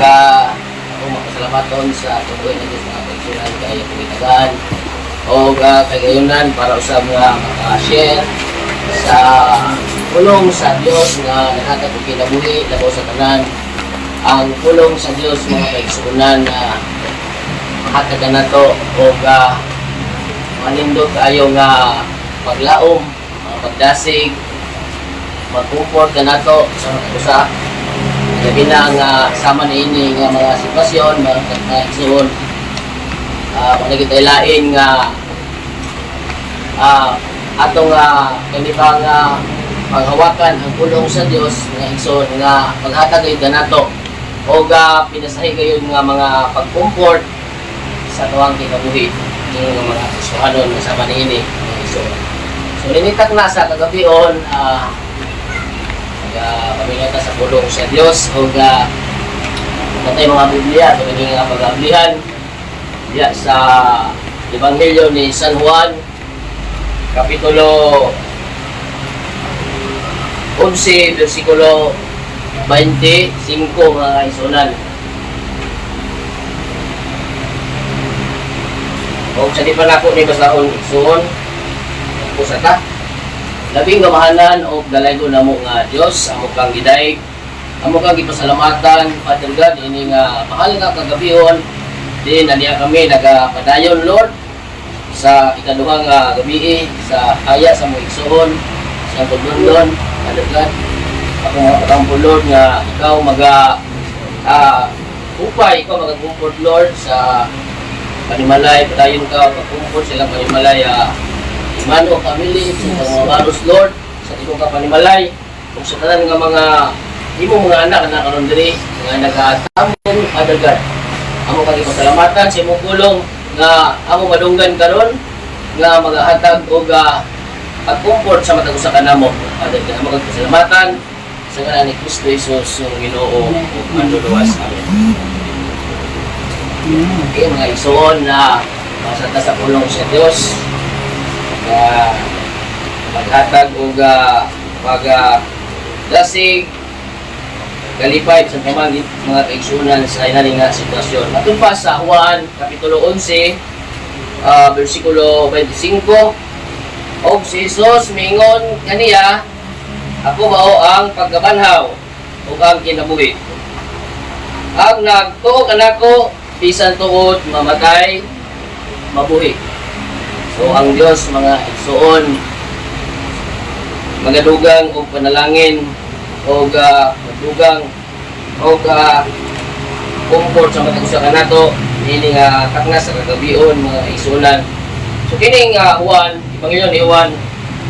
ako makasalamaton sa tuloy na Diyos mga kaigsunan kaya kumitagaan o kagayunan para usab nga maka-share sa pulong sa Diyos nga nakatag og kinabuhi labaw sa tanan. Ang pulong sa Diyos mga kaigsunan na mahatagan nato o manindot kayo nga paglaom, pagdasig, mag-comfort ka nato sa mga usa. Labi na nga sama na ini nga mga sitwasyon, mga kaigsuon. Managitay lain nga atong kanibang paghawakan ang pulong sa Dios nga igsoon nga paghatag ka nato o pinasahi kayo nga mga pag-comfort sa tuwang kinabuhi ng mga isuhanon nga sama na ini nga igsoon. So linitak na sa kagabihon pamilita sa pulong sa Dios o natay mga Biblia ito naging pag-ablihan diya sa Ebanghelyo ni San Juan Kapitulo 11 versikulo 25 mga kaisunan. O sa di pa na ako ni basahon isuon pusa ta labing gamahanan o galaygo namo nga Dios amo kang gidayeg amo kang gipasalamatan Father God ini nga mahal nga kagabihon din naniya kami nagapadayon Lord sa ikaduhang gabi sa aya sa mong igsoon sa London Father God ako nga katampo Lord nga ikaw upay ikaw mag-comfort Lord sa panimalay padayon ka mag-comfort silang panimalay Imano, family, sa mga baros Lord, sa ibong kapanimalay, kung sa tanan nga mga imong mga anak na karon diri, nga nagatamon Father God. Amo kang ipasalamatan sa imong pulong nga amo madunggan karon nga magahatag og pag-comfort sa matag usa ka namo. Father God, amo kang pasalamatan sa ngalan ni Kristo Jesus ang Ginoo ug manluluwas. Amen. Okay, mga igsoon na masata sa pulong sa Dios. Maghatag o pag-dasig kalipay sa mga kaigsunan sa inaling nga sitwasyon. Matun pa sa Juan Kapitulo 11 versikulo 25 og si Jesus mingon kaniya ako mao ang pagkabanhaw ug ang kinabuhi. Ang nagtuo kanako bisan tuod mamatay mabuhi. So ang Dios mga igsoon magadugang o panalangin o magadugang o comfort sa matag usa kanato ini nga takna sa kagabion mga igsuonan. So kining Juan, Ebanghelyo ni Juan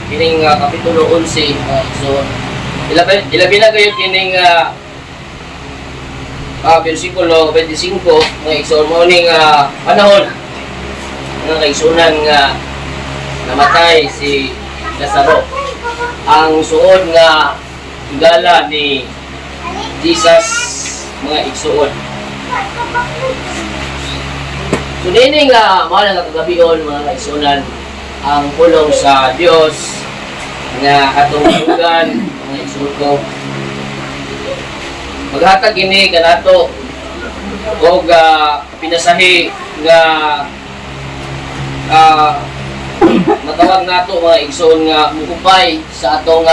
kining kapitulo 11 mga igsoon. Ilabi na kayo kining versikulo 25 mga igsoon mo ning panahon mga kaigsunan nga namatay si Lazaro. Ang suod nga higala ni Jesus mga igsuon. So nini nga mahal nga kagabion mga kaigsunan ang pulong sa Dios nga atong dugan mga igsuon ko. Maghatag ini kanato og pinasahi nga matawag nato mga igsoon nga mukupay sa atong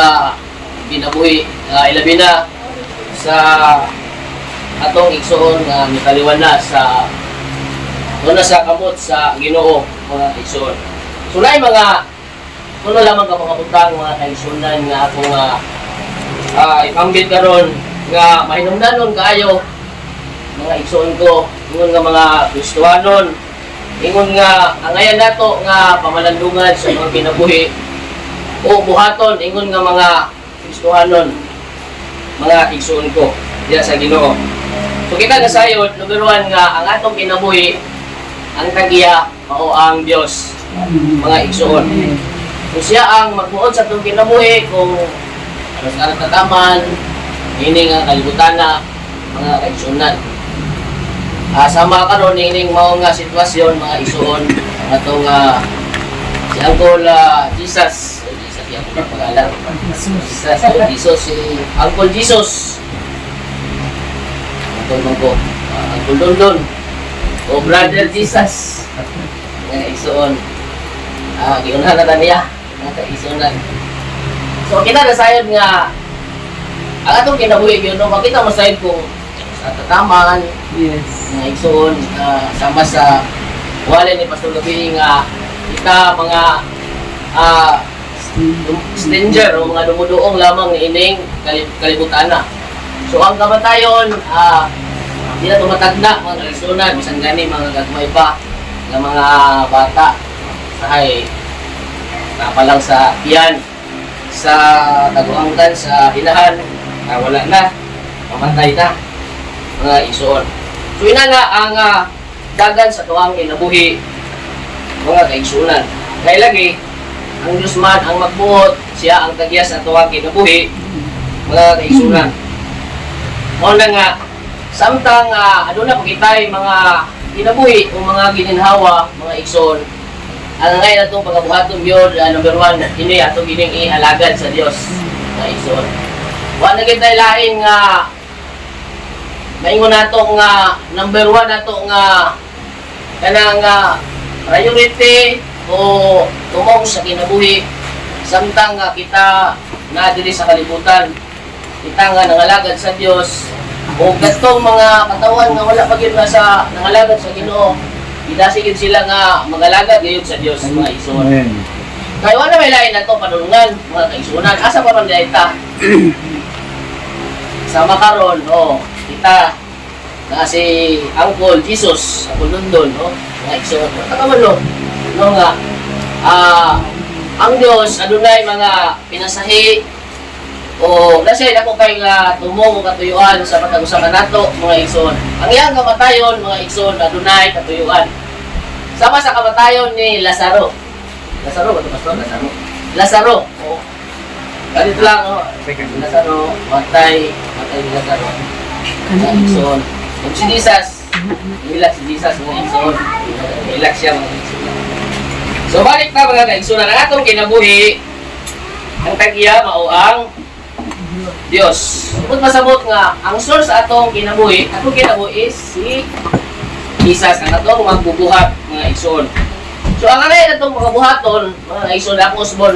kinabuhi ilabi na sa atong igsoon nga mitaliwan na sa sa kamot sa Ginoo mga igsoon. So nay mga kuno lamang ka makaputang mga kaigsuonan nga akong ipambit karon nga mahinungdanon kaayo mga igsoon ko ingon nga mga Kristohanon ingon nga ang ayan nato nga pamalandungan sa mga kinabuhi o buhaton ingon nga mga Kristohanon mga igsoon ko diya sa Ginoo. So kita nasayod number 1 nga ang atong kinabuhi ang tagiya mao ang Dios mga igsoon. Kung siya ang magbuod sa atong kinabuhi kung ano sa katataman ini nga kalibutan na mga kaigsuonan. Sama karon ning mao nga sitwasyon mga igsoon atong si Uncle Jesus yung pangalan Jesus si Uncle Jesus Uncle Mangko, Uncle Dondon, o Brother Jesus. Mga igsoon. Giunahan na niya, mga kaigsunan. So kita na sayod nga, ang atong kinabuhi yun, no? Makita mo sayod kung sa tataman, Yes. mga igsoon, sama sa wala ni Pastor Gabi nga kita mga stranger o mga dumuduong lamang ni ining kalibutan na. So ang kamatayon, di na tumatagda mga kaigsunan, bisan gani mga gagmay pa ng mga bata sahay napalang sa iyan sa taguangkan sa inahan wala na, mamatay na mga igsoon. So ina na ang dagan sa tuwang kinabuhi mga kaigsunan. Kaya lagi ang Diyos man ang magbuot, siya ang tagyas sa tuwang kinabuhi mga kaigsunan. O na nga samtang aduna pagitay mga kinabuhi o mga gininhawa mga igsoon, ang ngayon atong pagabuhaton yun, number 1, ini atong gining ihalagad sa Dios mga igsoon. Wa na kitay lain nga maingon nato nga number 1 nato nga kanang priority o tumong sa kinabuhi samtang kita na diri sa kalibutan, kita nga nangalagad sa Dios o katong mga katawan nga wala pa gyud sa nangalagad sa Ginoo, idasigid sila nga magalagad gayud sa Dios mga igsoon. Kaya wala may lain nato panulungan mga kaigsunan. Asa pa man dayta? Sa makaron kita na si Uncle Jesus sa London, mga igsoon. Takamalo no nga ang Dios adunay mga pinasahi o nasay nako kay nga tumong og katuyuan sa matag usa nato mga igsoon. Ang iyang kamatayon mga igsoon adunay katuyuan. Sama sa kamatayon ni Lazaro. Lazaro ba ito, Pastor? Lazaro. Ganito lang, Lazaro, matay ni Lazaro. Mga igsoon. Kung si Jesus, ilak si Jesus mga igsoon. Ilak siya mga igsoon. So balik na mga kaigsunan, ang atong kinabuhi, ang tagya mao ang Dios. Kung masabot nga, ang source sa atong kinabuhi is si Jesus, ang atong magbubuhat mga igsoon. So ang alay atong magabuhaton mga igsoon, ako usbon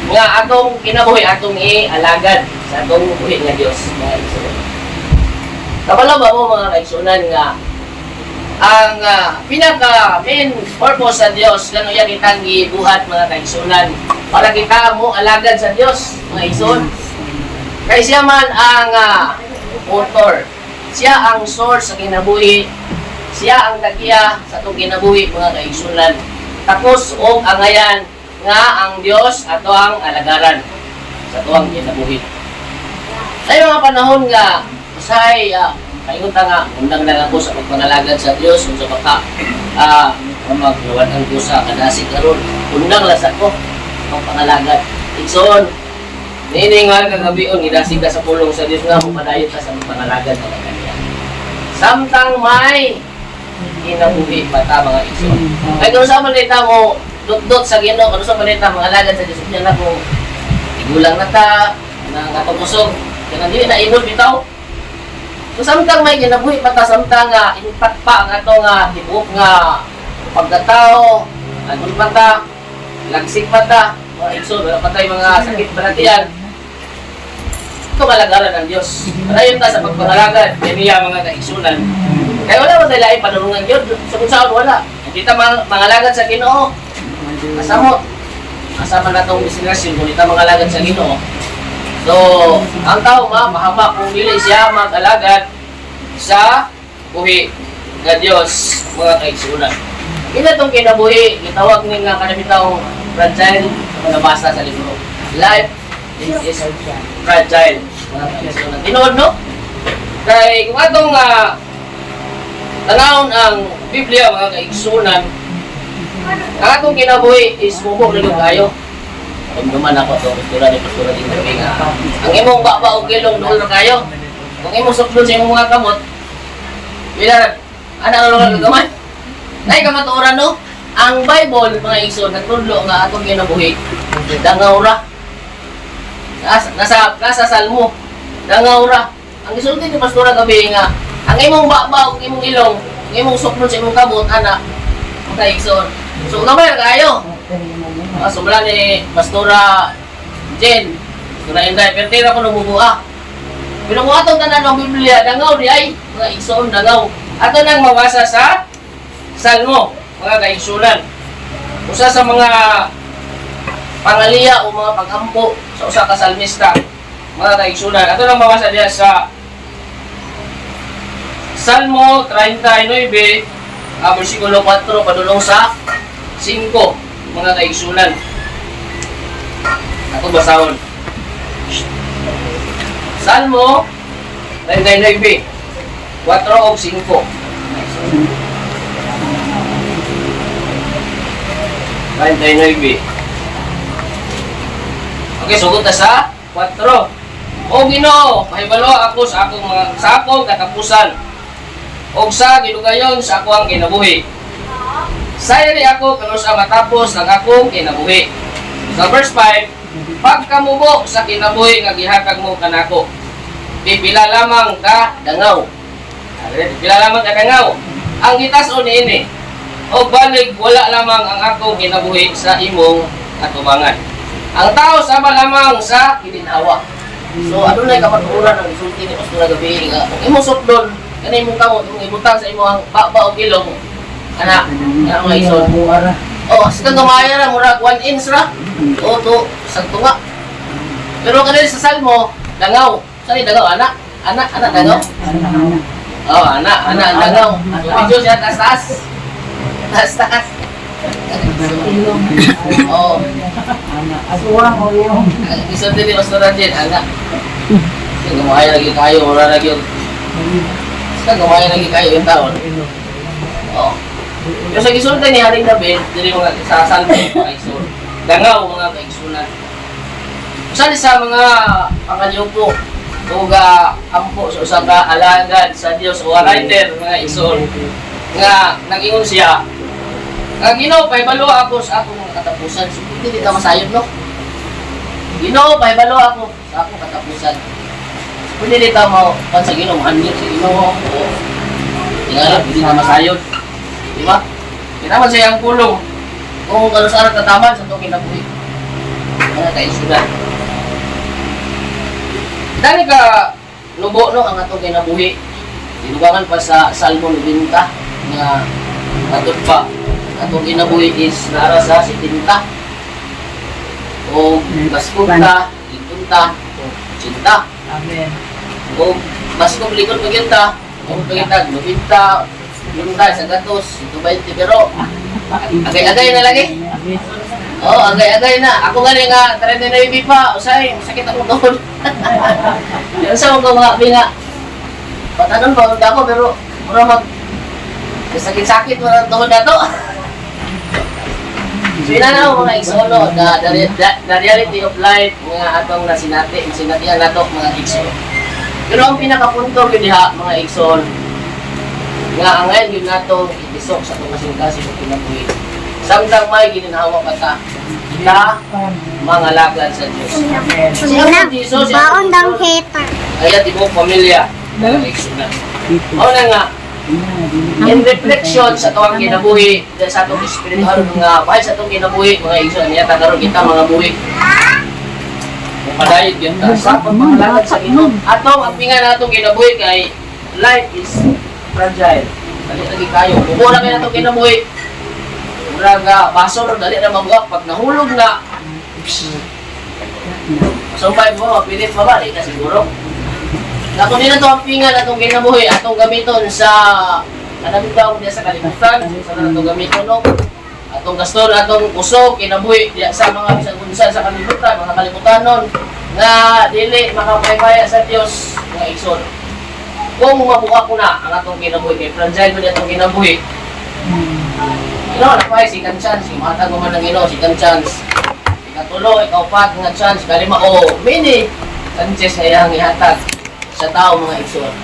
nga atong kinabuhi atong ialagad sa atong buhi nga Dios mga igsoon. Kabalo ba mo mga kaigsunan nga ang pinaka main purpose sa Dios kano yan kitang gibuhat mga kaigsunan para kita mo alagad sa Dios mga igsoon. Kay siya man ang author, siya ang source sa kinabuhi, siya ang tagiya sa itong kinabuhi mga kaigsunan. Tapos og angayan nga ang Dios ato ang alagaran sa tuwang kinabuhi. Ay mga panahon nga usahay kaingon ta nga undang lang ako sa pagpangalagad sa Dios kung sa baka maglawan ko sa kadasig karon undang lang sa ko ang pangalagad igsoon. Nini nga kagabion gidasig ka sa pulong sa Dios nga mapadayon ta sa pangalagad ng kaniya samtang may kinabuhi mata mga igsoon. Ay kung sa man dita mo dot sa Ginoo, kung sa man dita mga alagad sa Dios niya na ko igulang na ta nang katugusog kana dili na imod bitaw. So samtang may ginabuhi pa ta samtang impact pa ang ato nga tibuok nga pagkatao, adun pa ta, lagsik pa ta, mga igsoon, wala pa tayo mga sakit balatian. Ito kalagaran ng Diyos. Marayon ta sa pagpangalagad, kaniya mga kaigsunan. Kaya wala ba tayo laing panulungan yun? Sa kung saan wala. Kita mangalagad sa Ginoo. Masamot. Masama na itong destinasyon kung kita mangalagad sa Ginoo. So, ang tao mahama kung dili siya mag-alagad sa buhi ng Diyos, mga kaigsunan. Ina itong kinabuhi, itawag ng kanabitang fragile, nabasa sa libro. Life is fragile, mga kaigsunan. Tinood, no? Kaya kung atong tanawon ang Biblia, mga kaigsunan, ang atong kinabuhi is mubok na kayo. Pagduman ako ito, pastura ni pastura din kami nga. Ang imong baba o kilong doon na kayo. Kung imong suklod sa imong mga kamot, bilang, ano lang gagamay? Nay kamatuoran no? Ang Bible, mga igsoon, nagtudlo nga atong kinabuhi. Dangaura. Nasa Salmo. Dangaura. ang isulti ni Pastora gabi nga, ang imong babaw, ang imong ilong, ang imong suknon sa imong kabot, ana, mga igsoon. So, gamay na kayo. Sumula ni Pastora Jen, Pastora Inday, pero tira ko numubuha. Pero kung atong tanan ng Biblia, dangaw di ay, mga igsoon, dangaw. Ato nang mabasa sa Salmo, mga kaigsunan. Usa sa mga pangaliya o mga pagampo sa usa ka salmista, mga kaigsunan. Ato nang mabasa diya sa Salmo 39, versikulo 4, padulong sa 5, mga kaigsunan. Ato basahon. Salmo 39, 4 o 5. 39. Okay, sugot na sa 4. O Ginoo, mahibalo ako sa akong katapusan. O sa gidugayon sa ako ang kinabuhi. Sayari ako pero sa matapos ng akong kinabuhi. Sa verse 5, pagkamubo sa kinabuhi nga gihatag mo kanako. Pipila lamang ka dangaw. Pipila lamang ka dangaw. Ang gitas-on niini. O balig wala lamang ang akong kinabuhi sa imong atubangan. Ang tao sama lamang sa gininhawa. So ano na kapaturan ng isulti ni Pastor gabi nga kung imong sukdon kanay imong kamot imong ibutang sa imong baba o kilong ana mga ison. Oh, sa gamaya ra murag 1 inch ra. O to sa tunga. Pero kanay sa Salmo dangaw. Sani dangaw ana dangaw. Oh, ana dangaw. Medyo siya taas. Taas. Oh. Asuwang o yung. Isang din ni Pastor Angel, anak. Sige, gumaya lagi kayo, wala lagi yung... Sige, gumaya lagi kayo yung taon. Oh. Yung sa gisulta ni Haring David, dili mga sa Salmo, mga isul. Dangaw, mga kaigsunan. Saan sa mga panganyupo, o ampo sa usang alagad sa Diyos o writer, mga isul, nga nag-ingon siya, ang Ginoo, paibalo ako sa akong katapusan. So, hindi ka masayod, no? Ginoo, paibalo ako sa akong katapusan. So, hindi ka sa Ginoo, mahanyin sa Ginoo. Tingala, hindi ka masayod. Di ba? Kinaman siya ang kulong. Kung kalusaran kataman sa itong kinabuhi. Mga kaisunan. Dahil ka nubo, no, ang itong kinabuhi. Tinugangan pa sa Salmo 90 nga atod pa. Atong kinabuhi is nara sa 70 o baskunta, lipunta, cinta. Amen. O baskong likod paginta, o pagintag, 90, lunta sa gatos, 20 pero agay-agay na lagi. Oo, agay-agay na. Ako nga nga, 39 pa, usay, sakit akong tuhod. Yan sa mga mga binga. Patanon pa ako pero mura sakit-sakit mo ng tuhod na to. So inanaw mga igsoon, the reality of life nga atong sinatihan nato mga igsoon. Pero ang pinakapunto yun diha mga igsoon nga ang ngayon yun nato itisok sa itong kasing-kasing o kinabuhi. Samtang may gininhawa ka ta, kita mga lagad sa Diyos. Siya po Jesus, Baon daw hater. kaya tibok pamilya mga igsoon. O na nga, in reflection sa tuwang kinabuhi sa itong espiritual nga bahal sa itong kinabuhi mga igsoon niya tagaroon kita mga buhi kung padayot yun ta sa pagpamalakad sa Ginoo atong ang pinga na itong kinabuhi kay life is fragile dali lagi kayo bumura kayo na itong kinabuhi mura nga basor dali na mabuak pag nahulog na masumpay mo mapilit mabalik na siguro. Kung hindi na ito ang pingan atong kinabuhi, atong gamiton sa kanabitaw niya sa kalibutan, sa atong gamiton no? Atong gaston, atong usog, kinabuhi diya sa mga bisan-unsan sa kalibutan, mga kalibutanon nga dili makapaybaya sa Dios mga igsoon. Kung mabuha ko na ang atong kinabuhi, kay fragile mo atong kinabuhi. Ginoo na pa second chance, imatag mo man ng Ginoo second chance. Ikatulo, ikaupat nga chance, kalima o mini chances na iyang ihatag sa tao mga igsoon.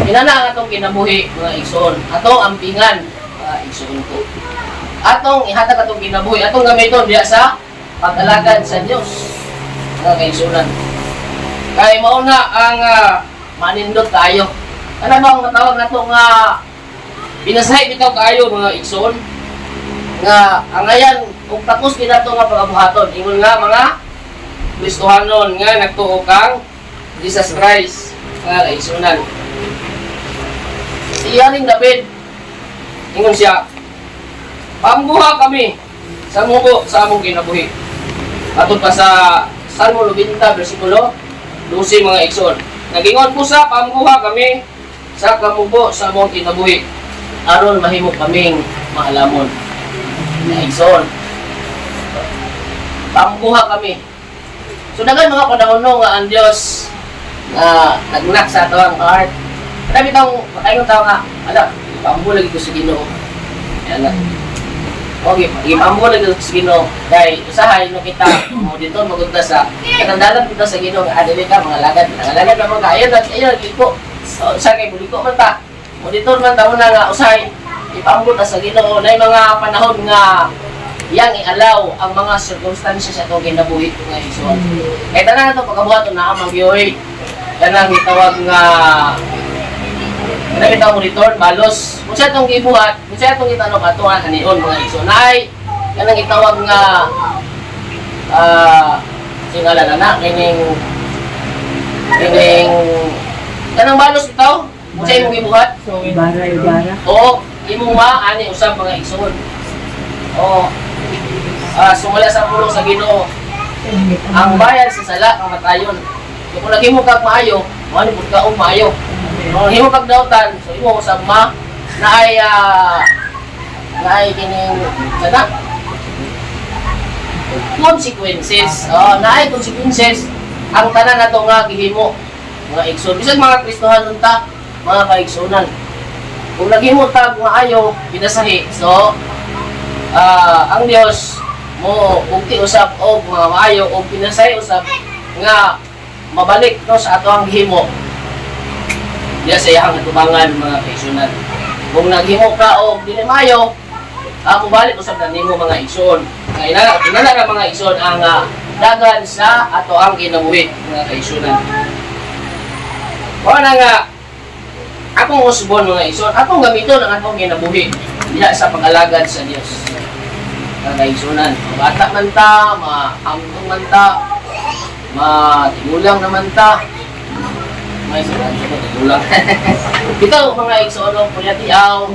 Inana ang atong kinabuhi mga igsoon. Atong ampingan mga igsoon ko. Atong ihatag atong kinabuhi. Atong gamiton diya sa pag-alagad sa Dios mga kaigsunan. Kaya mauna ang manindot tayo. Ano bang matawag na ito nga pinasahay bitaw kayo mga igsoon? Nga ang ngayon, kung tapos din na ito nga pag-abuhaton, ingon nga mga Kristohanon nga nagtuo kang Jesus Christ nga kaigsunan. Siya rin David, ingon siya, pambuha kami sa muko sa among kinabuhi. Atod pa sa Salmo 90, versikulo 12 mga igsoon. Nagingon po sa pambuha kami sa kamubo sa among kinabuhi. Aron mahimo kaming maalamon. Na igsoon. Pambuha kami. So dagan mga panahon no nga ang Dios na nagnak sa ato ang heart. Marami taong makaingon tao nga, ala, ipambuha lagi ko sa Ginoo. Yan na. Okay, ipambuha lagi ko sa Ginoo. Dahil usahay no kita mo dito magunda sa katandalan kita sa Ginoo nga adili ka mga lagad. Mga lagad na mga ayun liko. Sa kay buliko man ta. Mo dito man ta na nga usahay ipambuha sa Ginoo. Nay mga panahon nga yang ialaw ang mga circumstances sa itong kinabuhi nga igsoon. Kaya tanan ito pagkabuhaton na ang magyoy. Kanang itawag nga kanang itawag return balos. Kung siya itong gibuhat, kung siya itong itanong ato nga kanion mga igsoon. Ay, kanang itawag nga singala na kining kanang balos itaw. Kung siya imong gibuhat. Ibara. Oo, imong ani usab mga igsoon. Oo. Sumula sa pulong sa Ginoo. Ang bayan sa sala ang matayon. So, kung naghimo kag maayo, mao pud ka og maayo. Kung himo kag dautan, so imo usab na ay kining sana consequences. Na ay consequences ang tanan nato nga gihimo mga igsoon. Bisag mga Kristohanon ta, mga kaigsunan. Kung naghimo tag maayo, pinasahi. So ang Dios mo bukti usab og mga maayo og pinasay usab nga mabalik no sa ato ang gihimo. Diya sa iyang atubangan mga kaigsunan. Kung naghimo ka og dili maayo, mobalik usab na nimo mga igsoon. Kaya inala ra mga igsoon ang dagan sa ato ang kinabuhi mga kaigsunan. Wala nga akong usbon mga igsoon, atong gamiton ang atong kinabuhi diya sa pag-alagad sa Dios. Kaigsunan. Bata man ta, maamtong man ta, matigulang naman ta. May sulan sa tigulang. Ito mga igsoon, punya tiaw.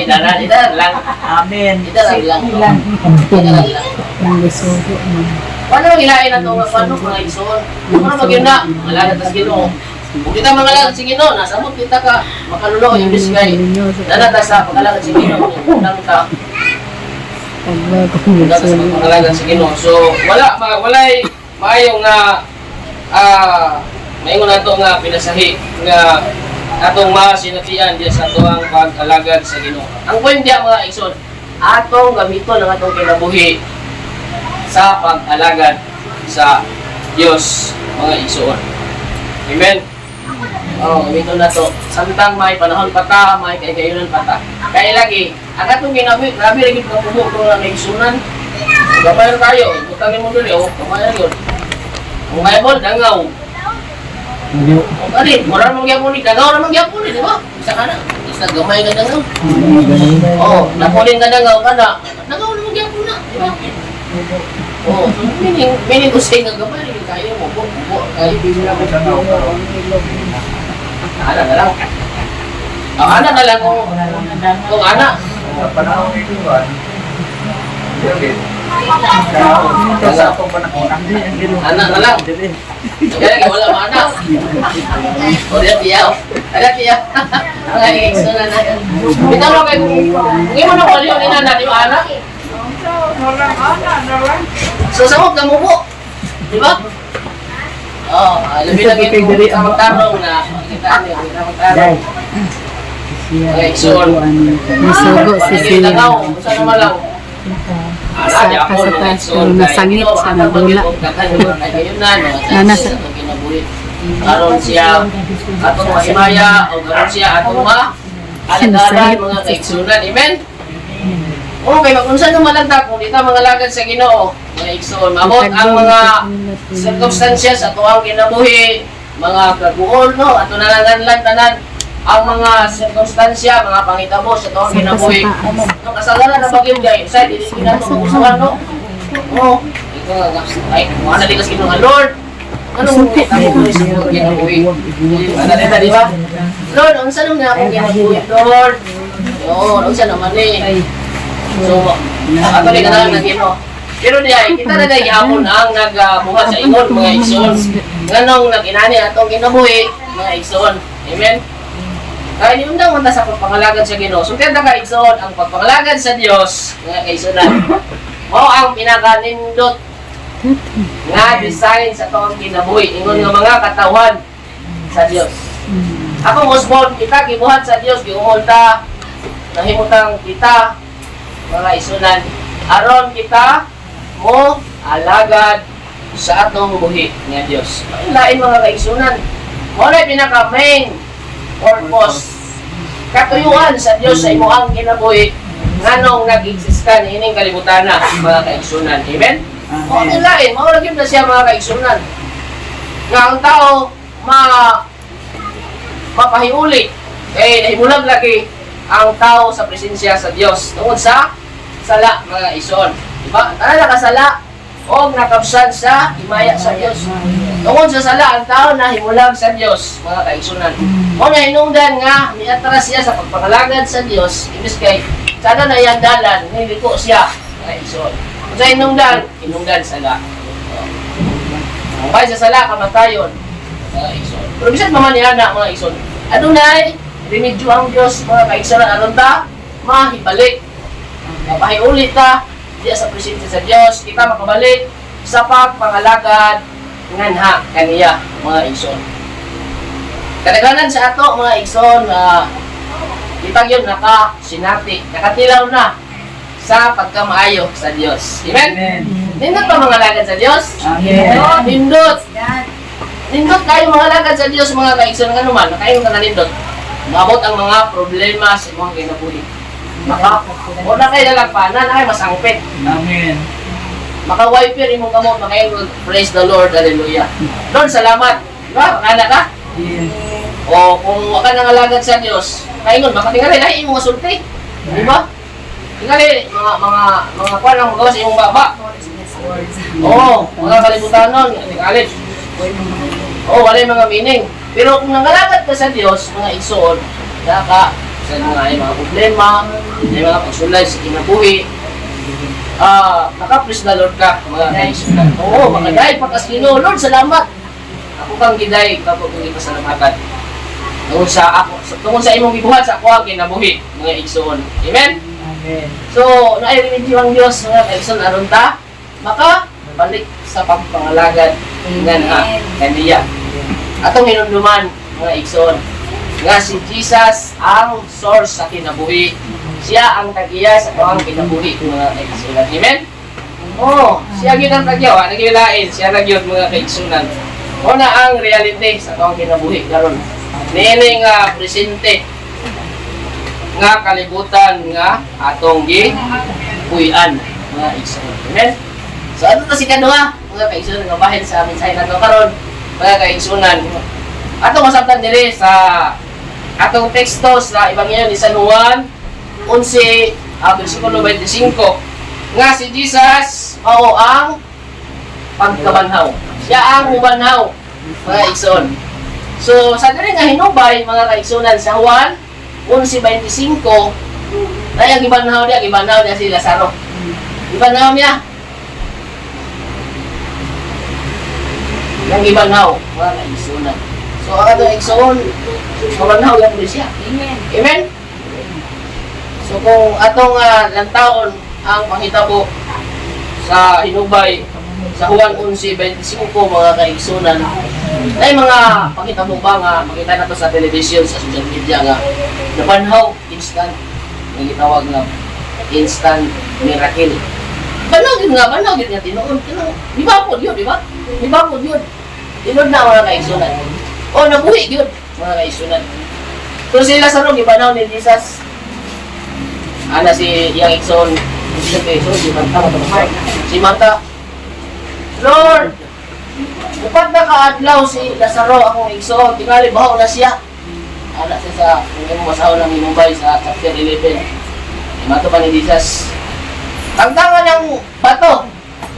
Idaran lang. Amen. Idaran lang. Idaran lang. Paano magilain na ito? Paano mga igsoon? Paano magyun na? Malagat tas Ginoo. Kung kita mangalagad si Ginoo, nasamot kita ka, makalulo yung biskay. Nanata sa pagkalagad si Ginoo, unang ta. Pagkakalagan sa Ginoo. So, walay maayong nga maayong na ito nga pinasahi nga atong masinatian diya sa ito ang pag-alagad sa Ginoo. Ang point diya mga igsoon, atong gamiton ang atong kinabuhi sa pag-alagad sa Dios mga igsoon. Amen? Gamiton na to. Samtang may panahon pa ta, may kaigayunan pa ta. Kaya lagi, ang atong ginabi, grabe lagi pagkapubo kung ang naigsunan. Gamay na tayo, butangin mo duli, gamay na yun. Kung may bol, dangaw. O kani, mura naman gyapon ni, dangaw naman gyapon ni, di ba? Isa ka na, isa gamay ka dangaw. Napunin ka dangaw ka na, dangaw naman gyapon na, di ba? Meaning ko say nga gamay, kaya mo, kaya bibira ko dangaw. Ana na lang. Ana na lang kung ana. Panahon ito ba? Ana na lang. Kaya wala mo anak. O diyan tiyaw. Ada tiyaw. Ang igsoon na natin. Bitaw na kayo. Hindi mo na kuli yung inana, di ba anak? So samot na mo po. Di ba? Labi lagi kung magtarong na kita niyo, magtarong. Okay, so Nasugo si Sila sa naman lang. nasangit sa nagula. Nanas Aron siya atong mahimaya o aron siya atong alagaran mga kaigsunan. Amen? Okay, kung saan malagda kung di ta mga lagad sa Ginoo, mga igsoon. Mabot ang mga circumstances sa tuwang kinabuhi, mga kaguol, no? Ato nalanganlan tanan ang mga sirkunstansya, mga pangitabo sa tuwang kinabuhi. No, kasalanan na bagyong guys. Sa hindi kinatumusawan, no? Oo. Ikaw nga, ay, mga nalikas kinong Lord. Anong kitabo ko sa tuwang kinabuhi? Ano nila, di ba? Lord, unsa nung nga akong kinabuhi, Lord? Oo, unsa naman eh. So, ato rin ka na lang nagino. Pero diya, kita na dahil yapon ang nagbuhat sa ingon, mga igsoon. Nganong nag-inani atong kinabuhi, mga igsoon. Amen? Kaya niundang mata sa pagpangalagad sa Ginoo. Sumtyan na ka igsoon, ang pagpangalagad sa Dios, mga igsoonan. Mao ang pinakanindot nga design sa atong kinabuhi. Ingon nga mga katawan sa Dios. Akong husband, kita gibuhat sa Dios, giungol ta, nahimutang kita, mga isunan, aron kita mo alagad sa atong buhi nga Dios. Lain mga kaisunan. Mo na pinaka main purpose. Katuyuan sa Dios sa imuhang kinabuhi nganong nag-exist ka niining kalibutan na mga kaisunan. Amen. Mo lain, mao ra gyud na siya mga kaisunan. Nga ang tao mapahiuli kay nahimulag lagi ang tao sa presensya sa Dios tungod sa sala mga ison. Diba? Tanan nakasala o nakabsan sa himaya sa Dios. Tungod sa sala ang tao na himulag sa Dios mga kaigsunan. O na hinungdan nga miatras siya sa pagpangalagad sa Dios imbis kay sana na yandalan niliko siya mga ison. Kung sa hinungdan sala. Kaya sa sala kamatayon mga ison. Pero bisan mamaniana mga ison. Adunay remedyo ang Dios mga kaigsunan aron ta mahibalik. Mapahiulit ta diya sa presensya sa Dios, kita makabalik sa pagpangalagad nganha kaniya mga igsoon. Kadaghanan sa ato mga igsoon kita gyud nakasinati, nakatilaw na sa pagkamaayo sa Dios. Amen. Nindot pa mga lagad sa Dios? Amen. Oh, nindot. Nindot kayo mga lagad sa Dios mga kaigsoon nga naman, kayo nga nindot. Maabot ang mga problema sa imong kinabuhi. Wala kayo nalagpanan, ay masangpit. Amen. Maka-wiper imong kamot, praise the Lord, hallelujah. Lord, salamat. Diba? Makana ka? Yes. O kung waka nangalagad sa Diyos, kaingon, makatingali na imong masulti. Diba? Tingali, mga kwan ang magawa sa imong baba. Oo, mga kalibutan nun, tingali. Oo, wala yung mga meaning. Pero kung nangalagad ka sa Diyos, mga igsoon, ka sa mga problema, mga pagsulay sa kinabuhi, naka-praise the Lord ka, mga kaisunan. Oo, mga dahil pagkasino, Lord, salamat. Ako kang giday, kapag kong ipasalamatan. Tungkol sa imong gibuhat sa ako ang kinabuhi, mga igsoon. Amen? Amen. So, nairinig ang Diyos, mga kaisunan, aron ta, balik sa pagpangalagad ng kaniya. Atong hinunduman, mga igsoon, nga si Jesus ang source sa kinabuhi. Siya ang tagiya sa tuwang kinabuhi, mga kaigsunan. Amen? Oo, siya yun ang tagyaw, nagilain, siya na yun mga kaigsunan. O na ang reality sa tuwang kinabuhi. Karon, nini nga presente nga kalibutan nga atong gipuy-an, mga kaigsunan. Amen? So, ano to si Kaduha? Mga kaigsunan, nga bahin sa amin sa ito karon, mga kaigsunan. Ato masabtan diri sa atong teksto sa Ebanghelyo ni San Juan 11 versikulo 25 nga si Jesus mao ang pagkabanhaw. Siya ang mubanhaw mga igsoon. So sa diri nga hinubay mga kaigsunan sa Juan 11:25 ay ang gibanhaw niya si Lazaro. Gibanhaw niya. Yang gibanhaw mga kaigsunan. So, ang ato igsoon, mabanhaw yan din siya. Amen. Amen? So, kung atong lantawon ang panghitabo sa hinubay sa Juan 11:25 mga kaigsunan, ay mga panghitabo ba nga makita na to sa television, sa social media nga nabanhaw, instant, may gitawag nga instant miracle. Banhaw yun nga tinuod. Di ba po yun, di ba? Di ba po yun? Tinuod na mga kaigsunan. O, nabuhi yun, mga kaisunan. So, si Lazaro, gibanaw ni Jesus. Si Yang Ikson, si Marta, si Marta, Lord, upat na kaadlaw si Lazaro akong igsoon, tingali bahaw na siya. Anak siya sa kung masaw ng Inumbay sa chapter 11. Mato pa ni Jesus. Tagtangan ng bato.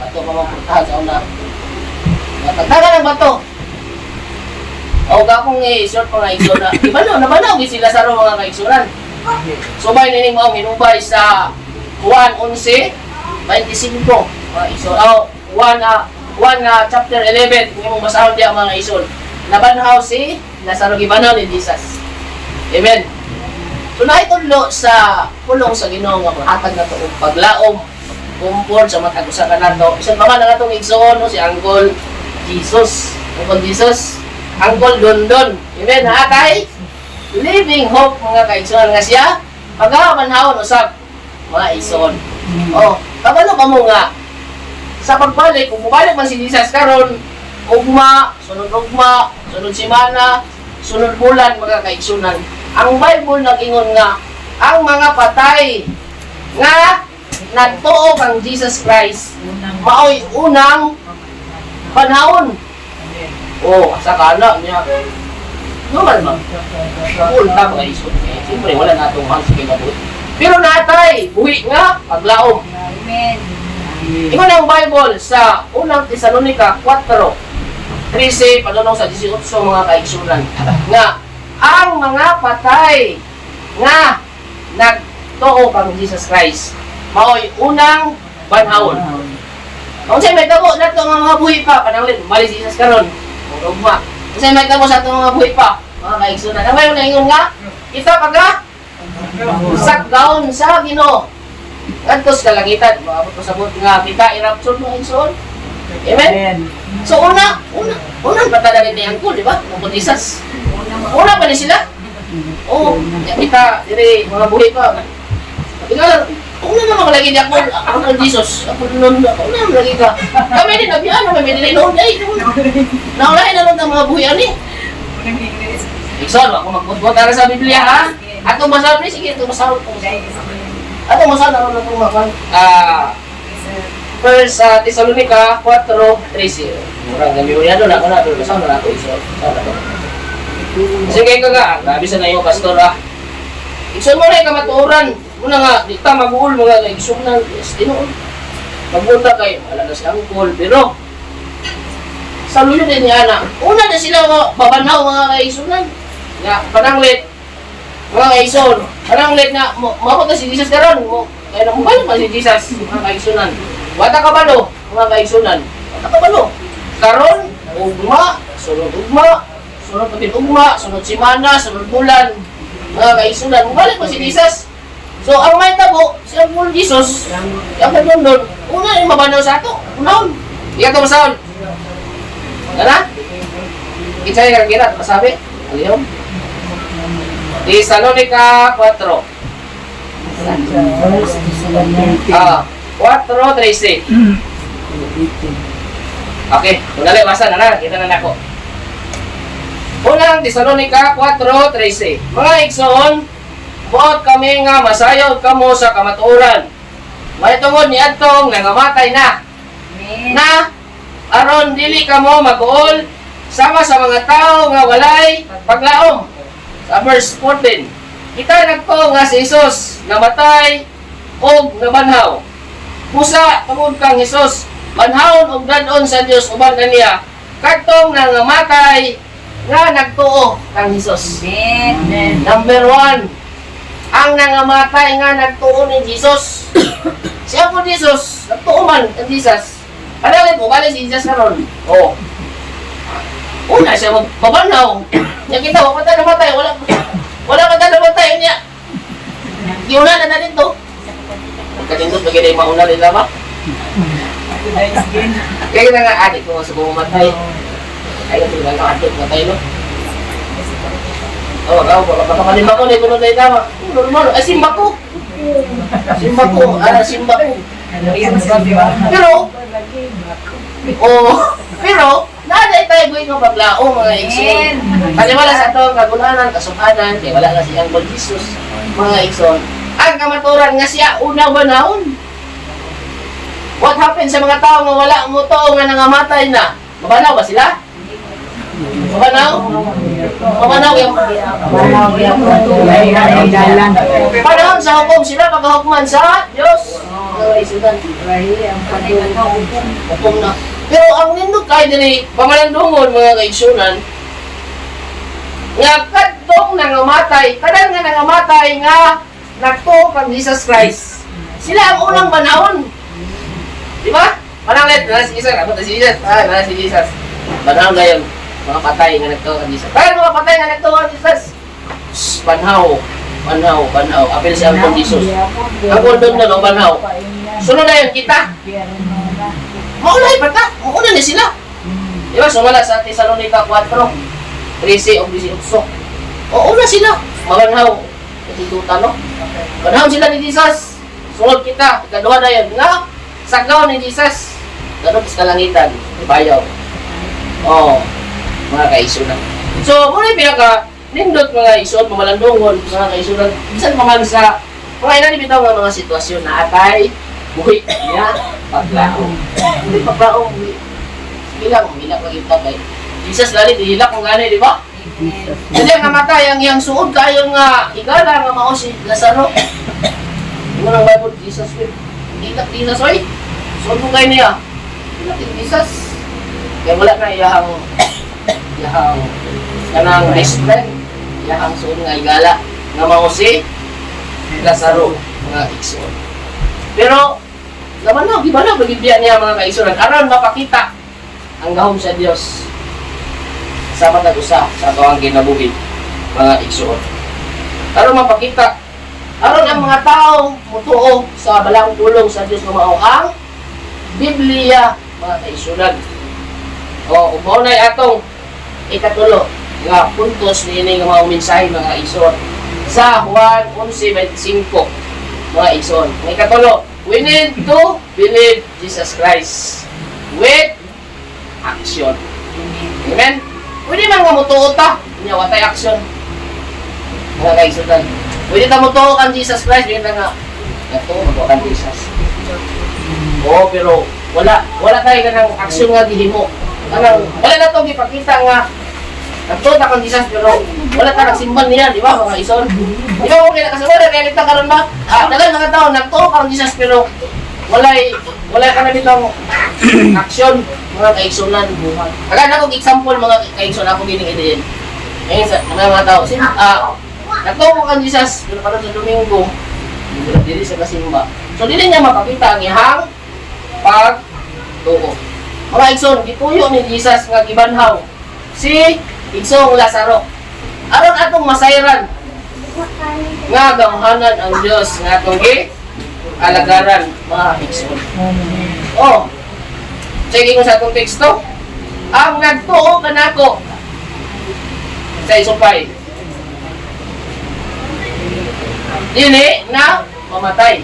Bato pa mapurtahan sa una. Tagtangan ng bato. O gakong i-short pa nga igsoon na. Nabanaw si Lazaro mga kaigsunan. Subay nining maong Inumbay sa Juan 11:25. Mga igsoon. Juan chapter 11. Hindi mong basahon diya mga igsoon. Nabanhaw si Lazaro gibanaw ni Jesus. Amen. So naitudlo sa pulong sa Ginoo nga hatag na to og paglaom, comfort sa matag usa ka nato. Bisan pa man ang atong igsoon no, si Uncle Jesus. Uncle Jesus, Uncle Dondon. Amen. Hatay living hope mga kaigsoon nga siya pagamanhawon usab mga igsoon. Oh, kabalo pa mo nga sa pagbalik, kung mubalik man si Jesus karon, ugma, sunod semana, sunod bulan mga kaigsunan. Ang Bible nag-ingon nga ang mga patay nga nagtuo kang Jesus Christ maoy unang panahon. Oh, asa kana niya. Normal ba? Ulta mga isod. Siyempre wala na itong hansi kay mabuhi. Pero natay, buhi nga, paglaom. Amen. Ingon ang Bible sa unang Tesalonica 4:13 padulong sa 18 mga kaigsunan nga ang mga patay nga nagtuo kang Jesus Christ maoy unang banhawon. Kung sa'yo may tabo na ito mga buhi pa, pananglit, bali si Jesus karon. Ugma. Kung sa'yo may tabo sa itong mga buhi pa, mga kaigsunan. Ang mayroon na ingon nga, kita pagka sakdaon sa Ginoo. Ngadtos kalangitan, maabot ko sabot nga kita irapture mo igsoon. Amen. So unang patala ni Angkol, di ba? Ang Jesus. Una pa ni sila? Oo. Kita, diri, mga buhay pa. Tingnan, una naman lagi ni ako Jesus. Ako nun, una lagi ka. Kami din, nabiyaan naman, may nilinoon. Ay, naulahin na nun ang mga buhay ani. Ikson, ako magputbot sa Biblia, ha? Atong masaw ni, sige, atong masaw. Atong masaw na rin atong makan. First Thessalonica 4:13. Murang gamiwiyado na ako na, pero masaw na nato, Ikson. Sige ka nga, grabe sa na yung pastor Ikson mo na yung kamatuoran. Muna nga, di ta mag-uul mga kaigsunan. Yes, tinoon. Magbunta kayo, wala na si Angkol. Pero, sa luyo din niya na, una na sila babanaw mga kaigsunan. Nga, pananglit, mga kaigson. Pananglit na, mabot na si Jesus karon. Kaya na mabalik pa si Jesus, mga kaigsunan. Wata kabalo, mga kaigsunan. Wata kabalo. Karon, ugma, sunod ugma, sunod semana, sunod bulan, mga kaigsunan, mabalik pa si Jesus. So, ang may tabo, si Angkol Jesus, yung kagundon, una yung mabanaw sa ato, unahon. Iyan ito masahon. Gana? Kita yung kagirat, masabi? Aliyo? Thessalonica 4. 4:13. Okay, kung dali, basa na na, kita na nako. Unang Thessalonica 4:13. Mga igsoon, buot kami nga masayaw kamo sa kamatuoran. May tungod ni Adtong nangamatay na. Amen. Na aron dili kamo mag-uol sama sa mga tao nga walay paglaom. Sa verse 14. Kita nagtuo nga si Jesus namatay og nabanhaw. Pusa tungod kang Jesus banhawon og dadon sa Dios uban kaniya. Kadtong nangamatay nga nagtuo kang Jesus. Amen. Number 1, ang nangamatay nga nagtuo ni Jesus. Siya po Jesus, nagtuo man ang Jesus. Kadali po, balik si Jesus karon. Oo. Una siya magbabanaw. Niya kita, wala pa namatay, wala pa namatay niya. Iuna na na dito. Katindot, magiging mauna rin ba? Kaya kita nga adik ko sa bumamatay. Ay, ito nga adik, matay no? Oh, baka malimba ko na ito na tama. Normal, ay simba ko. Simba ko. Pero, naday tayo gawin ng paglao mga igsoon. Paliwala sa ito, kagulanan, kasumhanan, kaya wala na siyang Lord Jesus, mga igsoon. Ang kamaturan nga siya, unang banahon. What happened sa mga tao nga wala mo to nga nangamatay na? Mabanaw ba sila? Mabanaw? Mabanaw yung panahon sa hukom sila pagkahukman sa Diyos. Hukom na. Pero ang nindot kayo din pamalandungon mga kaigsunan, nga kadtong nangamatay, kadang nga nangamatay nga nagtuo kang Jesus Christ. Sila ang unang banahon. Di ba? Pananglet, nala si Jesus. Ano si Jesus? Nala si Jesus. Banahon na yun. Mga patay nga nagtuo kang Jesus. Kaya mga patay nga nagtuo kang Jesus. Banhaw. Banhaw. Banhaw. Apel si Ampon Jesus. Ang kondon na no, banhaw. Sunod na yun kita. Maulay pa ta. Mauna na sila. Di ba? Sumala sa Thessalonica 4. 13 o 18. O una sila. Mabanhaw. Katitutan no? Banhaw sila ni Jesus. Sunod kita. Ikaduha na yun. Nga. Sagaw ni Jesus. Ganun sa kalangitan. Ibayaw. Oh. Mga kaisunan. So, muna yung pinaka nindot mga isuot, mamalandungon, mga kaisunan. Bisan paman sa mga inanibitaw ng mga sitwasyon na atay, buhi niya, paglaong. Hindi paglaong. Hilang magiging kay Jesus galit, hilak kung gano'n, di ba? Hindi ang namatay, ang iyang suod kayo nga igala nga mao si Lazaro. Yung nang Bible, Jesus will. Hilak Jesus, oy. Suod mo kayo niya. Hilak Jesus. Kaya wala na iyahang kanang best friend. Iyahang suod nga igala nga mao si Lazaro, mga igsoon. Pero, naman na, di ba na, bagibyan niya mga kaigsoon. Aron mapakita ang gahom sa Dios sa matag usa sa ato ang kinabuhi mga igsoon. Aron mapakita aron ang mga tao mutuo sa balang pulong sa Dios nga mao ang Biblia mga kaigsunan. O mao nay atong ikatulo nga puntos niini nga mao mensahe mga igsoon sa Juan 11:25 mga igsoon. Ang ikatulo, we need to believe Jesus Christ with action. Amen? Pwede man nga mutuo ta, niya watay action. Mga kaigsunan. Pwede ta mutuo kan Jesus Christ, pwede ta nga mutuo kan Jesus. Oo, pero wala tayo kanang action nga gihimo. Kanang wala na to gipakita nga nagtuo ta kan Jesus pero wala ta nagsimban niya, di ba mga ison? Di ba okay na kasama na realita karon ba? Dagan nga tao nagtuo kan Jesus pero wala ka na ditong action mga kaigsunan. Agad akong example mga kaigsunan ako gining idein. Ngayon sa mga tao, nagtuo kan Jesus pero karon sa Domingo dili sa kasimba. So dili niya mapakita ang ihang pagtuo. Mga igsoon, gituyo ni Jesus nga gibanhaw si Igsong Lazaro. Aron atong masayran nga gamhanan ang Dios nga atong alagaran mga igsoon. Oh. Sige ko sa atong teksto. Ang nagtuo kanako sa isupay. Dili na mamatay.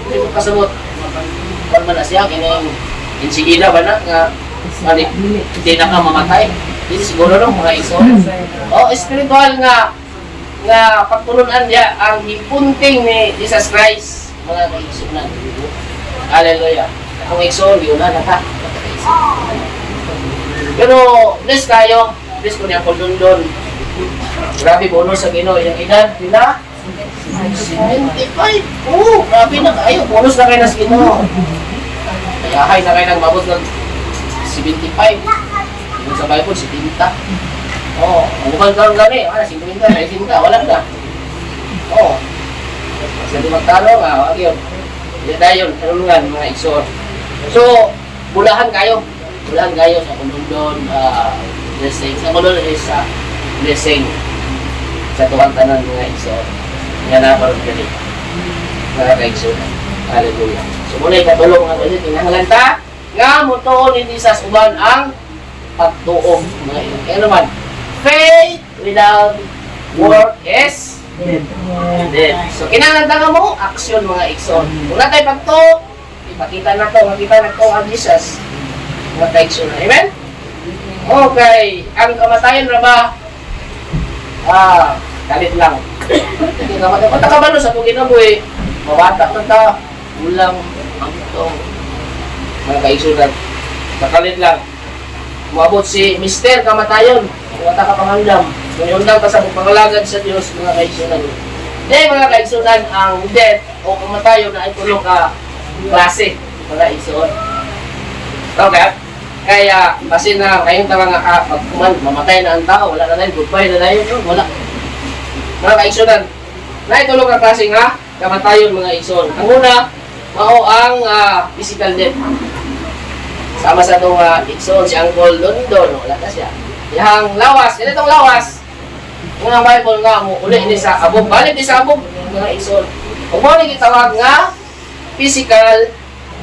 Hindi ko kasabot. Kung man na siya, kining insigida ba na nga hindi na ka mamatay. Hindi siguro no mga igsoon. O spiritual nga pagtulunan niya ang hipunting ni Jesus Christ mga kaigsunan. Hallelujah. Kung igsoon, yun na naka. Pero bless kayo. Bless ko niya kung doon. Grabe bonus sa Ginoo yung edad nila. 75. Oo, grabe na kayo. Bonus na kayo na sa Ginoo. Kaya hay na kayo nang mabot ng 75. Yung sa Bible, 70. Oo, ang bukal ka gani. 50, 90, wala na. Oo. Sa di magtalo nga, wag yun. Hindi tayo, tanungan mga igsoon. So, bulahan kayo. Bulahan kayo sa kundon, blessing. Sa kundon is blessing sa tuwang tanan mga igsoon. Nga naparod ka rin. Mga kaigsoon. Hallelujah. So, muna ikatulong nga kasi tinangalan ta nga mutuon hindi sa suban ang pagtuo. Mga igsoon. Kaya naman, faith without work is dead. So, kinahanglan mo, action mga igsoon. Kung natay pagtuo, ipakita na to, makita na to ang Jesus. Mga kaigsoon. Amen? Okay. Ang kamatayan na ba? Kalit lang. Hindi kamatayan. Pagka kabalo sa itong ginabuhi, mawatak na ta, ulang, ang itong mga kaigsunan. Nakalit lang. Umabot si Mr. Kamatayon. Wata ka pangandam. Undang ka sa pangalagad sa Diyos, mga kaigsunan. Mga kaigsunan, ang death o kamatayon na ay tulong ka klase, mga kaigsunan. Okay? Kaya, kasi na kayong mga mamatay na ang tao, wala na tayo, goodbye na tayo, wala. Mga kaigsunan, na itulong ka klase nga, kamatayon, mga kaigsunan. Ang una, mao ang physical death. Sama sa itong igsoon, si Uncle London, wala na siya. Yang lawas, itong lawas, mga Bible nga mo, uli ni sa abog, balik ni sa abog, mga igsoon. Kung mo ni gitawag nga, physical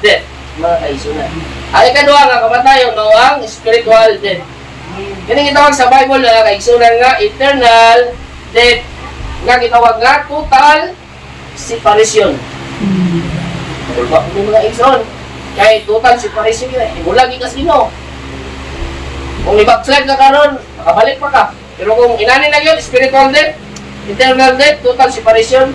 death, mga kaigsunan. Ay kadua nga, kamatayon, mao ang spiritual death. Kini gitawag sa Bible, mga kaigsunan nga, eternal death, nga gitawag nga, total separation. Ba, mga igsoon. Kaya total separation yun, imulagi ka sino. Kung i-backslide ka karon, makabalik pa ka. Pero kung inanin na yun, spiritual death, eternal death, total separation,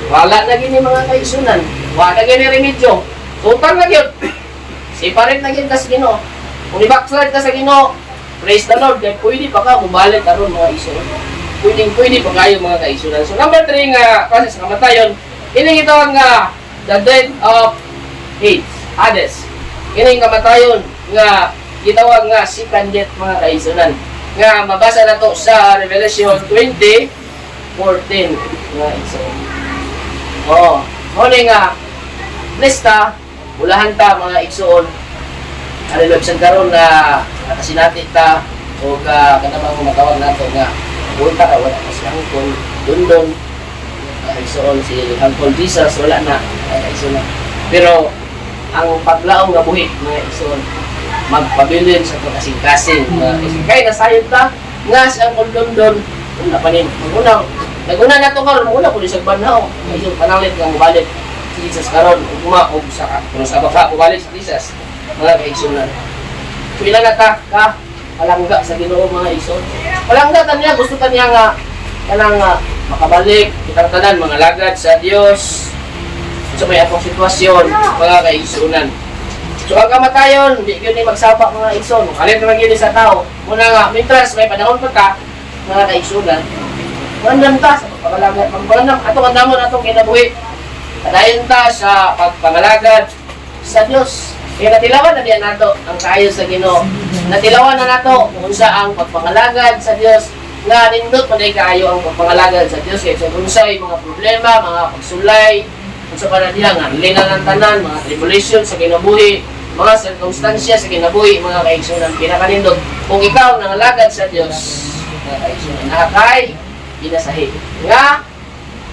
wala na gini mga kaigsunan. Wala na gini remedyo. Total na yun. Separate na yun ka sa Ginoo. Kung i-backslide ka sa Ginoo, praise the Lord, kaya pwede pa ka bumalik karon mga igsunan. Pwede pa kayo mga kaigsunan. So number 3 nga, kasi sa kamatayon, ini ito ang the death of Hades. Kini kamatayon nga gitawag nga second death, mga kaigsunan. Nga mabasa na to sa Revelation 20:14, mga igsunan. Muna nga lista, ulahan ta mga igsuon. Alilog sa karon na kasinati ta o kanabang matawag nato nga punta ka wala kasi Uncle London, igsuon si Uncle Jesus wala na, igsuon. Pero ang paglaong nga buhi, mga igsoon, magpabilin sa kasing-kasing. Kaya nasayod ta, nga si Uncle London, wala pa rin, naguna na ito karon, muna po sa banhaw. Ngayon, panalit nga mabalik si Jesus karon, o sa baka, mabalik si Jesus, mga kaigsunan. Pila na ta, palangga sa Ginoo, mga igsoon. Palangga ta niya, gusto ta niya nga, kanang makabalik, kitang tanan, mga lagad sa Diyos, sa may atong sitwasyon, mga kaigsunan. So ang kamatayon, hindi yun magsapa mga igsoon. Kalit naman yun sa tao. Muna nga, mintras may panahon pa ka, mga kaigsunan. Mandam ta sa pagpangalagat. Magpalandam, atong andamon, atong kinabuhi. Kadayon ta sa pagpangalagad sa Diyos. Kaya natilawan na diyan nato ang kaayo sa Ginoo. Natilawan na nato kung sa ang pagpangalagad sa Diyos. Nga nindot pa na kaayo ang pagpangalagad sa Diyos. Kaya kung sa'y mga problema, mga pagsulay, kung sa panadila nga, lina ng tanan, mga tribulation sa kinabuhi, mga circumstansya sa kinabuhi, mga kaigsunan, pinakanindot. Kung ikaw nangalagad sa Diyos, mga kaigsunan, nakakay, inasahi. Nga,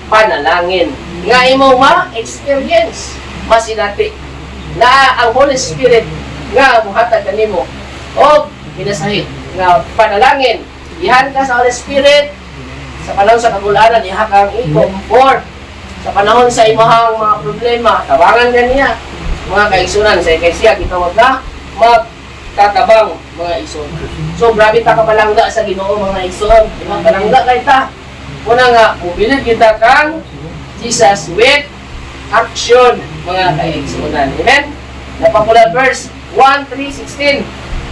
panalangin. Nga imo ma-experience, masinati, na ang Holy Spirit, nga muhatag kanimo, o inasahi. Nga, panalangin, ihan ka sa Holy Spirit, sa panahon sa kagulanan, ihak ang i-comfort, sa panahon sa imahang mga problema, tabangan ka niya, mga kaigsunan. Sa kay siya, gitawag na magtatabang, mga igsunan. So, grabe ta kapalangga sa Ginoo, mga igsunan. Palangga kay ta. Una nga, mubilid kita kang Jesus with action, mga kaigsunan. Amen? Napapula verse 1:3-16.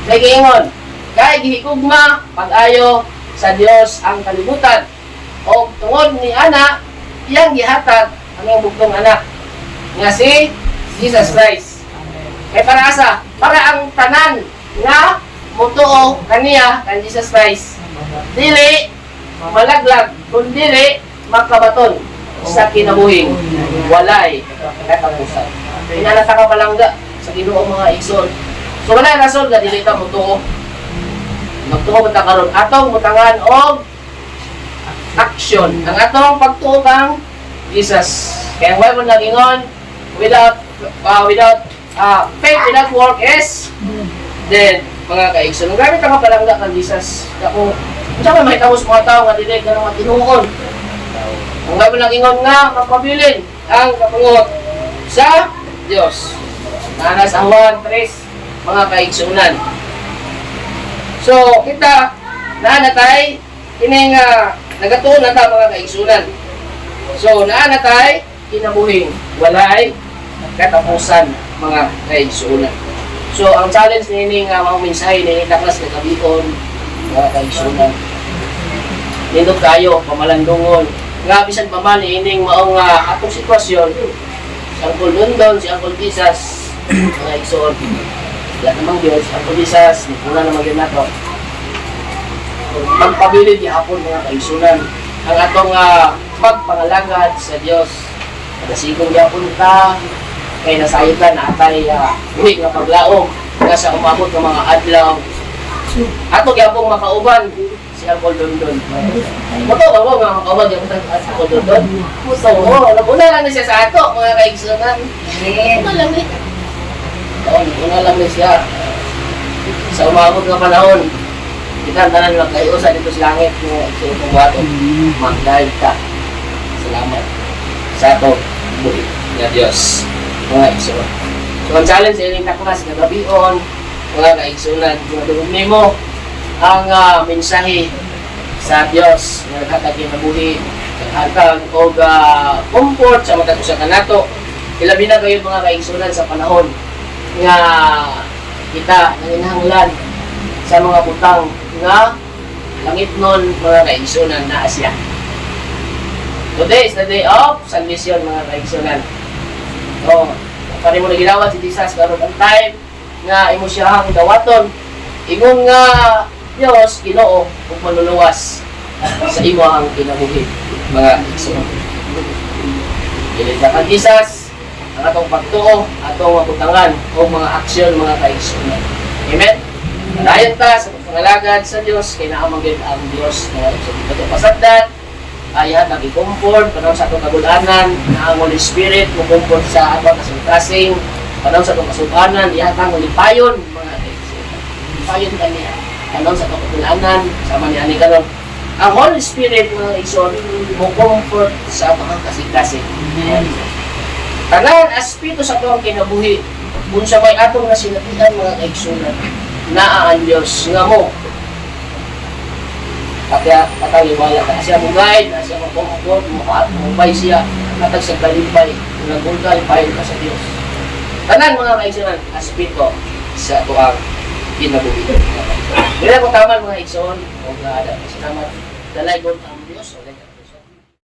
Nag-iingon, kay gihigugma, pag-ayo sa Dios ang kalibutan. O tungod ni Ana, iyang gihatag ang iyang bugtong anak nga si Jesus Christ. Kaya para asa? Para ang tanan nga mutuo kaniya kan Jesus Christ. Dili malaglag, kung dili makabaton sa kinabuhing walay katapusan. Inalata ka palangga sa Ginoo, mga igsoon. So wala rason nga dili ta mutuo. Magtuo ta karon atong mutangan og action. Ang atong pagtuo kang Jesus. Kaya ang Bible nagingon, without faith without work is dead, mga kaigsoon. Ang gamit ang kapalangga kang Jesus. Kung saan may tamos mga tao nga dili ka ng matinuon. Ang Bible nagingon nga, magpabilin ang kapungot sa Diyos. Nanas ang 1:3, mga kaigsunan. So, kita, naanatay, kining nagatuon na ta, mga kaigsunan. So, naanatay, kinabuhing walay katapusan, mga kaigsunan. So, ang challenge nini nga mga mensahe nini taklas na gabion, mga kaigsunan. Nindot kayo, pamalandungon. Nga, bisan pa man, ining maong atong sitwasyon, si Uncle London, si Uncle Jesus, mga igsoon. Lahat namang Diyos, Uncle Jesus, nipuna naman yun nato. Magpabilid hapon mga kaigsunan. Ang atong pagpangalagad sa Diyos. Nagasigong yapon ta, kay nasayod ka na atay uwi nga paglaom nga sa umabot ng mga adlaw. Ato gyapong makauban si Uncle Dondon. Moto ba mo nga makauban gyapon ta si Uncle Dondon? So, una lang na siya sa ato mga kaigsunan. Una lang ni. Una lang ni siya. Sa umabot ng panahon, kita tanan magkayusan dito sa langit mga kaigsunan wato. Magdahil ka. Salamat sa ato buhi nga Diyos. Mga igsunan. So, ang challenge ay yung taklas na gabion, mga kaigsunan. Kung mo ang mensahe sa Diyos na naghatag na buhi, naghatag o comfort sa matag-usa ka nato. Ilabi na kayo mga kaigsunan sa panahon nga kita nanginahanglan sa mga butang nga langit nun mga kaigsunan na Asya. Today is the day of salvation mga kaigsunan. So, pari mo na ginawa si Jesus karon ang time nga imo siyang dawaton. Ingon nga Dios Ginoo ug manluluwas sa imo ang kinabuhi mga igsoon. Dili ta kang Jesus ang atong pagtuo, atong mabutangan o mga aksyon mga kaigsunan. Amen. Dayon ta sa pangalagad sa Dios kay naa man gyud ang Dios nga sa pasaddat ayahan nang i-comfort, panahon sa atong kagulanan, na ang Holy Spirit, mo-comfort sa atong kasing-kasing, panahon sa atong kasubanan, ihatang ulipayon, mga kaigsunan. Ipayon ka niya. Panahon sa atong kagulanan, sama niya ni karon. Ang Holy Spirit, mga kaigsunan, mo-comfort sa mga kasing-kasing. Tanan, aspito sa atong kinabuhi, kung sa may atong nasinatihan, mga kaigsunan, naa ang Diyos nga mo, kaya pataliwala ka. Siya mo guide, siya mo pumukot, mukhay siya, katag sa kalipay, nagulgal, pahin ka sa Diyos. Tanan mga kaigsunan, aspito sa tuwang kinabuhi. Bila ko tama mga igsoon, o salamat, dalay ko ang Diyos, o